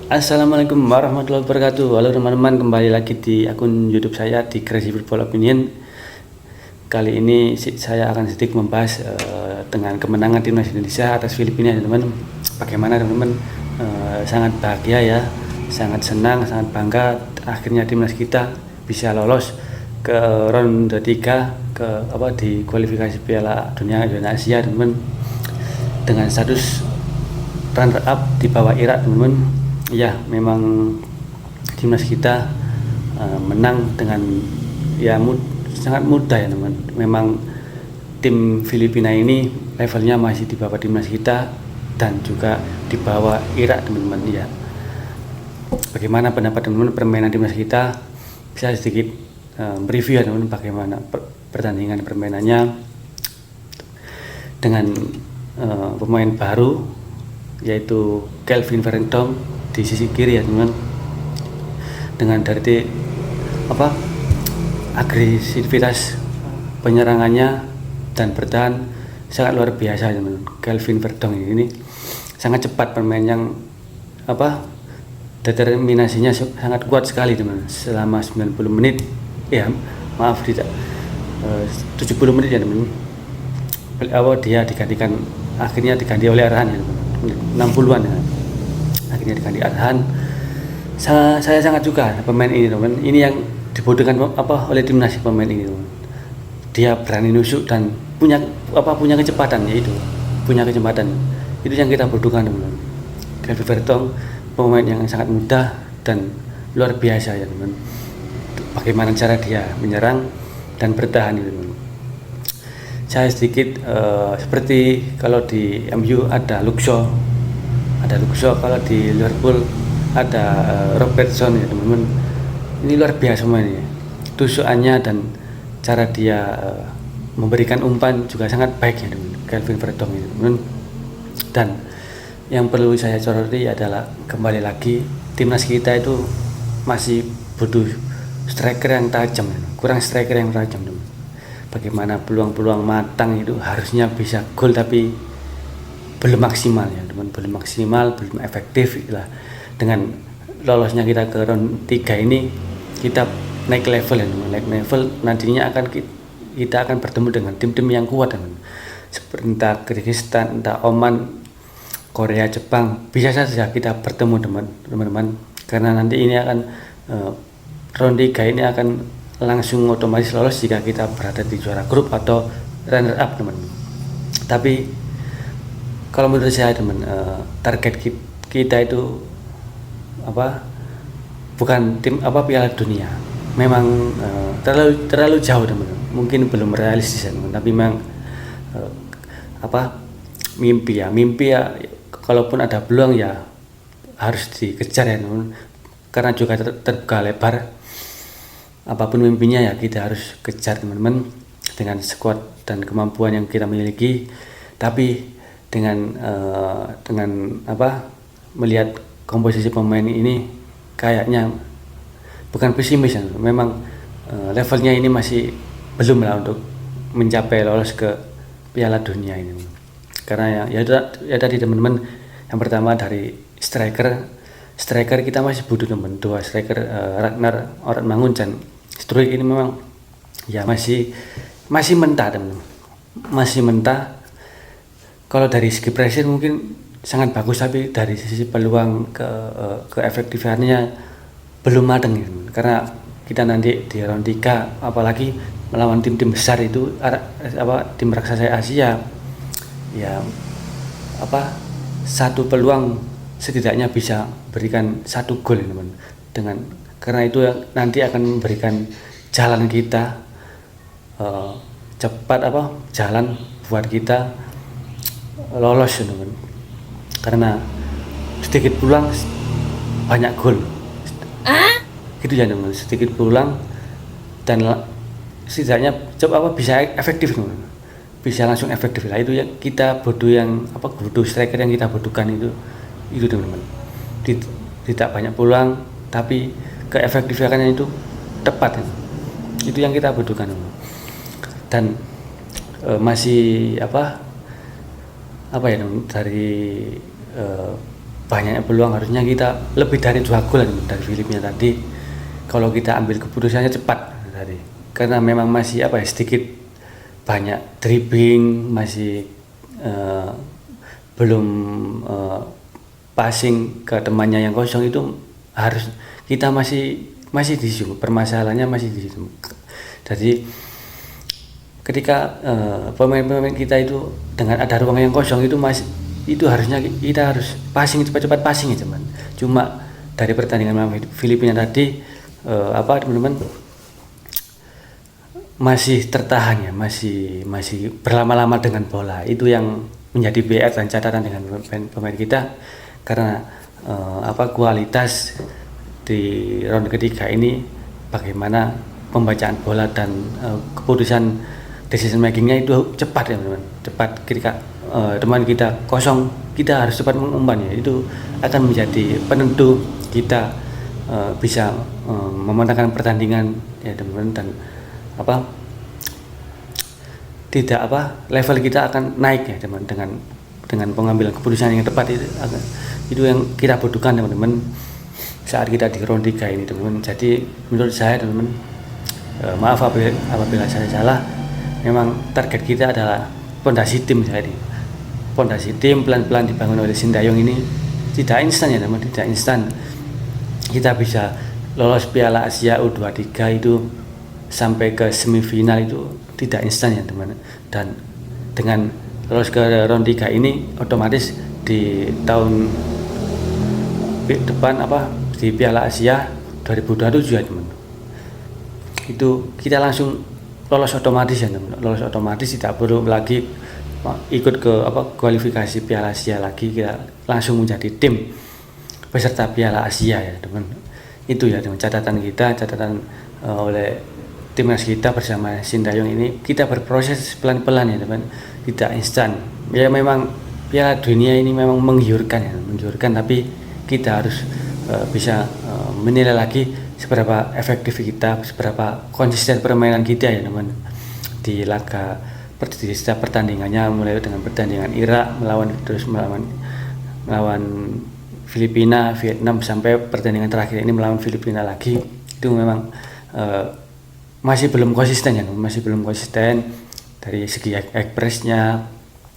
Assalamualaikum warahmatullahi wabarakatuh. Halo teman-teman, kembali lagi di akun YouTube saya di Crazy Football Opinion. Kali ini saya akan sedikit membahas dengan kemenangan timnas Indonesia atas Filipina, teman-teman. Bagaimana teman-teman? Sangat bahagia ya, sangat senang, sangat bangga. Akhirnya timnas kita bisa lolos ke ronde 3 di kualifikasi Piala Dunia dan Asia, teman-teman. Dengan status runner up di bawah Irak, teman-teman. Ya, memang timnas kita menang dengan sangat mudah ya, teman. Memang tim Filipina ini levelnya masih di bawah timnas kita dan juga di bawah Irak, teman-teman. Ya, bagaimana pendapat teman-teman permainan timnas kita? Bisa sedikit mereview ya, teman-teman, bagaimana pertandingan permainannya dengan pemain baru yaitu Kelvin Vertonghen di sisi kiri ya, teman. Dengan dari agresivitas penyerangannya dan bertahan sangat luar biasa, teman. Kelvin Vertonghen ini sangat cepat, pemain yang determinasinya sangat kuat sekali, teman. Selama 90 menit ya, maaf tidak 70 menit ya, teman. Dia akhirnya diganti oleh Arhan ya, teman. 60-an ya. Akhirnya diganti Arhan. Saya sangat suka pemain ini, teman. Ini yang dibutuhkan oleh timnas, pemain ini, teman. Dia berani nusuk dan punya kecepatan, yaitu punya kecepatan. Itu yang kita butuhkan, teman. Kelvin Vertonghen pemain yang sangat mudah dan luar biasa ya, teman. Bagaimana cara dia menyerang dan bertahan itu, teman. Saya sedikit seperti kalau di MU ada Luxo, kalau di Liverpool ada Robertson ya, teman-teman. Ini luar biasa mainnya, tusukannya dan cara dia memberikan umpan juga sangat baik ya, teman. Kelvin Vertonghen ya, teman. Dan yang perlu saya soroti adalah kembali lagi timnas kita itu masih butuh striker yang tajam, kurang striker yang tajam, teman. Bagaimana peluang-peluang matang itu harusnya bisa gol tapi belum maksimal ya, teman. Belum maksimal, belum efektif lah. Dengan lolosnya kita ke round 3 ini kita naik level ya, teman. Naik level, nantinya kita akan bertemu dengan tim-tim yang kuat, teman. Seperti entah Kyrgyzstan, entah Oman, Korea, Jepang, bisa saja kita bertemu, teman-teman. Karena nanti ini akan round 3 ini akan langsung otomatis lolos jika kita berada di juara grup atau runner up, teman. Tapi kalau menurut saya, teman, target kita itu bukan tim Piala Dunia. Memang terlalu jauh, teman. Mungkin belum realistis, teman. Tapi memang mimpi ya, kalaupun ada peluang ya harus dikejar ya, teman. Karena juga terbuka lebar. Apapun mimpinya ya kita harus kejar, teman-teman, dengan skuad dan kemampuan yang kita miliki. Tapi dengan melihat komposisi pemain ini kayaknya bukan pesimis ya. Memang levelnya ini masih belum lah untuk mencapai lolos ke Piala Dunia ini. Karena ya tadi, teman-teman, yang pertama dari striker kita masih butuh, teman. Dua striker, Ragnar Ortmangun dan Struijk ini memang ya masih mentah, teman. Masih mentah. Kalau dari segi pressure mungkin sangat bagus, tapi dari sisi peluang ke efektifannya belum matang ya, teman. Karena kita nanti di round 3 apalagi melawan tim-tim besar itu, tim raksasa Asia ya, satu peluang setidaknya bisa berikan satu gol, teman. Karena itu nanti akan memberikan jalan kita jalan buat kita lolos, teman. Karena sedikit peluang banyak gol. Gitu ya, teman. Sedikit peluang dan setidaknya bisa efektif, teman. Bisa langsung efektif lah. Itu yang kita butuh striker yang kita butuhkan itu, teman-teman. Tidak banyak peluang tapi keefektifannya itu tepat, teman. Itu yang kita butuhkan, teman. Dan masih dari banyak peluang, harusnya kita lebih dari 2 gol dari Filipina tadi kalau kita ambil keputusannya cepat tadi, karena memang masih sedikit banyak dribbling, masih belum passing ke temannya yang kosong, itu harus kita masih di situ, permasalahannya masih di situ. Jadi ketika pemain-pemain kita itu dengan ada ruang yang kosong itu harusnya kita harus passing, cepat-cepat passing ya teman. Cuma dari pertandingan Filipina tadi teman-teman masih tertahan ya, masih berlama-lama dengan bola. Itu yang menjadi PR dan catatan dengan pemain kita, karena kualitas di ronde ketiga ini bagaimana pembacaan bola dan keputusan decision makingnya itu cepat ya teman-teman. Cepat ketika teman kita kosong, kita harus cepat mengumpan ya. Itu akan menjadi penentu kita bisa memenangkan pertandingan ya teman-teman, dan level kita akan naik ya teman, dengan pengambilan keputusan yang tepat. Itu yang kita butuhkan teman-teman saat kita di ronde 3 ini teman-teman. Jadi menurut saya teman-teman, maaf apabila saya salah, memang target kita adalah fondasi tim saya ini. Fondasi tim pelan-pelan dibangun oleh Sintayong ini tidak instan ya teman, tidak instan. Kita bisa lolos Piala Asia U23 itu sampai ke semifinal itu tidak instan ya teman. Dan dengan lolos ke ronde 3 ini otomatis di tahun depan di Piala Asia 2027 ya teman, itu kita langsung lolos otomatis ya teman. Lolos otomatis, tidak perlu lagi ikut ke kualifikasi Piala Asia lagi, kita langsung menjadi tim peserta Piala Asia ya teman. Itu ya teman, catatan oleh timnas kita bersama Sintayong ini. Kita berproses pelan-pelan ya teman, tidak instan ya. Memang Piala Dunia ini memang menggiurkan, tapi kita harus bisa menilai lagi seberapa efektif kita, seberapa konsisten permainan kita ya teman, di laga di setiap pertandingannya, mulai dengan pertandingan Irak melawan Filipina, Vietnam, sampai pertandingan terakhir ini melawan Filipina lagi. Itu memang masih belum konsisten ya, masih belum konsisten dari segi ekspresnya,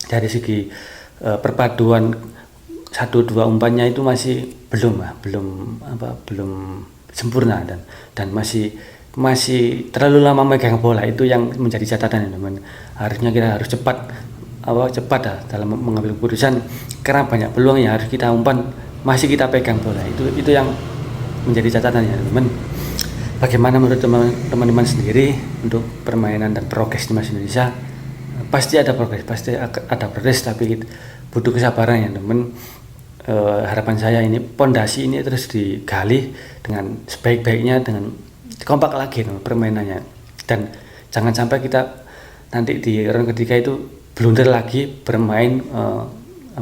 dari segi perpaduan 1-2 umpannya itu masih belum sempurna, dan masih terlalu lama megang bola. Itu yang menjadi catatan ya teman. Harusnya kita harus cepat dalam mengambil keputusan, karena banyak peluang yang harus kita umpan, masih kita pegang bola. Itu yang menjadi catatan ya teman. Bagaimana menurut teman-teman sendiri untuk permainan dan progres timnas Indonesia? Pasti ada progres, tapi butuh kesabaran ya teman. Harapan saya ini pondasi ini terus digali dengan sebaik-baiknya, dengan kompak lagi permainannya, dan jangan sampai kita nanti di ronde ketiga itu blunder lagi bermain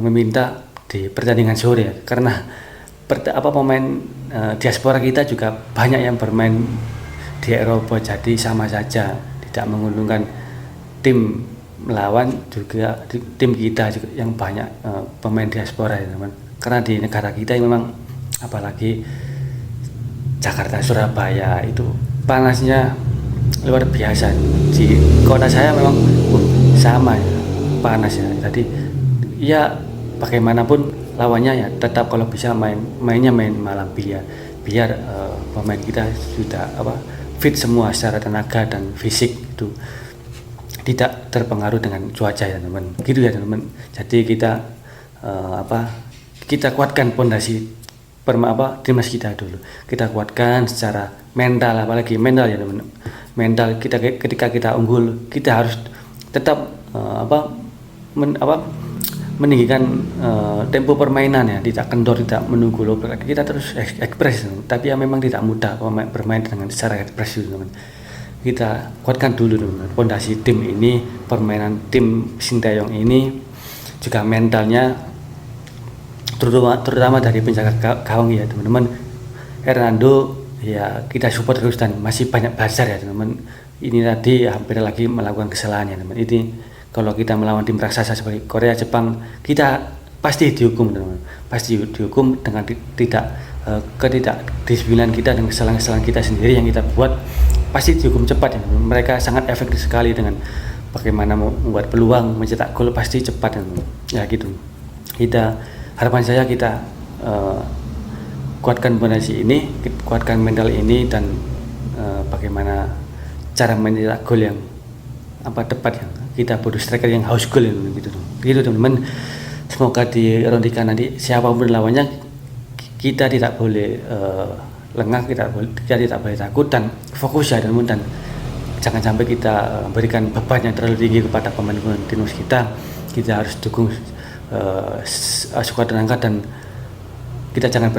meminta di pertandingan sore ya. Karena pemain diaspora kita juga banyak yang bermain di Eropa, jadi sama saja tidak menguntungkan tim melawan juga tim kita juga yang banyak pemain diaspora ya teman. Karena di negara kita memang, apalagi Jakarta, Surabaya, itu panasnya luar biasa. Di kota saya memang sama ya, panas ya. Jadi ya bagaimanapun lawannya ya tetap kalau bisa mainnya main malam, biar pemain kita sudah fit semua secara tenaga dan fisik, itu tidak terpengaruh dengan cuaca ya teman. Gitu ya teman. Jadi kita kita kuatkan pondasi timnas kita dulu. Kita kuatkan secara mental, apalagi mental ya teman. Mental kita ketika kita unggul, kita harus tetap meninggikan tempo permainan ya, tidak kendor, tidak menunggu lob. Kita terus ekspres, tapi ya memang tidak mudah bermain dengan secara ekspresif teman. Kita kuatkan dulu teman pondasi tim ini, permainan tim Sintayong ini, juga mentalnya, terutama dari penjaga gawang ya teman-teman. Hernando ya kita support terus, dan masih banyak belajar ya teman-teman. Ini tadi hampir lagi melakukan kesalahan ya teman. Ini kalau kita melawan tim raksasa seperti Korea, Jepang, kita pasti dihukum teman-teman, pasti dihukum dengan ketidakdisiplinan kita dan kesalahan-kesalahan kita sendiri yang kita buat, pasti dihukum cepat ya. Mereka sangat efektif sekali dengan bagaimana membuat peluang, mencetak gol pasti cepat ya gitu. Harapan saya kita kuatkan fondasi ini, kuatkan mental ini, dan bagaimana cara mencetak gol yang tepat, yang kita butuh striker yang haus gol gitu teman-teman. Semoga di Rondikan nanti siapapun lawannya, kita tidak boleh lengah, kita tidak boleh takut dan fokus ya teman-teman, dan jangan sampai kita berikan beban yang terlalu tinggi kepada pemain-pemain timnas kita. Kita harus dukung skuad tenaga, dan kita jangan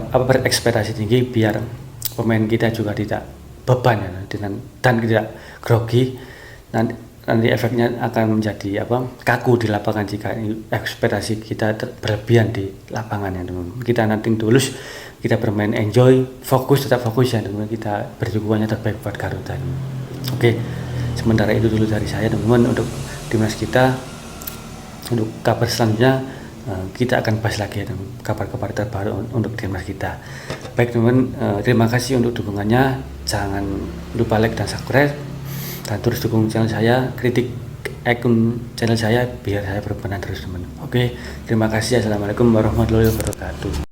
berekspektasi tinggi biar pemain kita juga tidak beban ya, dan tidak grogi. Nanti efeknya akan menjadi kaku di lapangan jika ekspektasi kita berlebihan di lapangan ya teman-teman. Kita nanti tulus, kita bermain enjoy, tetap fokus ya teman-teman. Kita berjuang yang terbaik buat Garuda. Oke, sementara itu dulu dari saya teman-teman untuk timnas kita. Untuk kabar selanjutnya kita akan bahas lagi ya, kabar-kabar terbaru untuk timnas kita. Baik teman-teman, terima kasih untuk dukungannya. Jangan lupa like dan subscribe, dan terus dukung channel saya, kritik akun channel saya biar saya berbenah terus teman. Oke, terima kasih. Assalamualaikum warahmatullahi wabarakatuh.